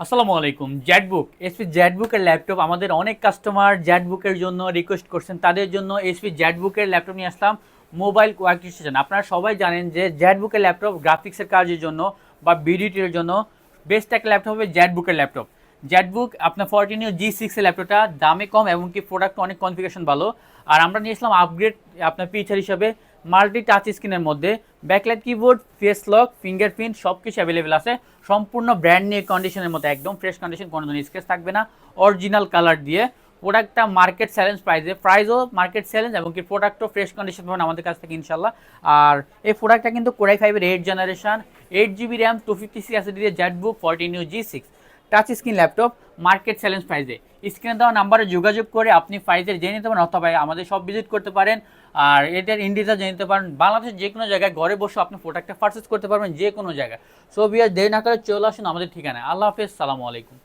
আসসালামু আলাইকুম। Jetbook, SP জেটবুকের laptop আমাদের অনেক কাস্টমার জেটবুকের জন্য রিকোয়েস্ট করছেন। তাদের জন্য এসপি জেটবুকের ল্যাপটপ নিয়ে আসলাম মোবাইল ওয়ার্ক স্টেশন। আপনারা সবাই জানেন যে জেটবুকের ল্যাপটপ গ্রাফিক্সের কাজের জন্য বা বিডিটির জন্য বেস্ট একটা ল্যাপটপ হবে জেটবুকের ল্যাপটপ। জেটবুক আপনার 14 Neo G6 এর ল্যাপটপটা দামে কম এবং কি প্রোডাক্ট অনেক কনফিগারেশন ভালো। আর আমরা নিয়ে আসলাম আপগ্রেড আপনার ফিচার হিসাবে মাল্টি টাচ স্ক্রিনের মধ্যে backlight keyboard, face lock, fingerprint সব কিছু অ্যাভেলেবেল আছে। সম্পূর্ণ ব্র্যান্ড নিউ কন্ডিশনের মতো, একদম ফ্রেশ কন্ডিশন, কোনো ধরনের স্ক্র্যাচ থাকবে না। অরিজিনাল কালার দিয়ে প্রোডাক্টটা মার্কেট চ্যালেঞ্জ প্রাইসও মার্কেট চ্যালেঞ্জ এবং কি প্রোডাক্টও ফ্রেশ কন্ডিশন পাবেন আমাদের কাছ থেকে ইনশাল্লাহ। আর এই প্রোডাক্টটা কিন্তু কোরাই 5-এর 8 generation, 8 GB RAM, 256 SSD Jetbook 14 Neo G6 touch screen laptop market challenge প্রাইসে। স্ক্রিনে দেওয়া নাম্বারে যোগাযোগ করে আপনি প্রাইসের জেনে নিতে পারেন অথবা আমাদের সব ভিজিট করতে পারেন। আর এটার ইন্ডিটা জেনে নিতে পারেন। বাংলাদেশের যে কোনো জায়গায় ঘরে বসে আপনি প্রোডাক্টটা পারচেস করতে পারবেন যে কোনো জায়গায়। সো ভিউয়ার দেরি না করে চলে আসুন আমাদের ঠিকানায়। আল্লাহ হাফেজ, সালামু আলাইকুম।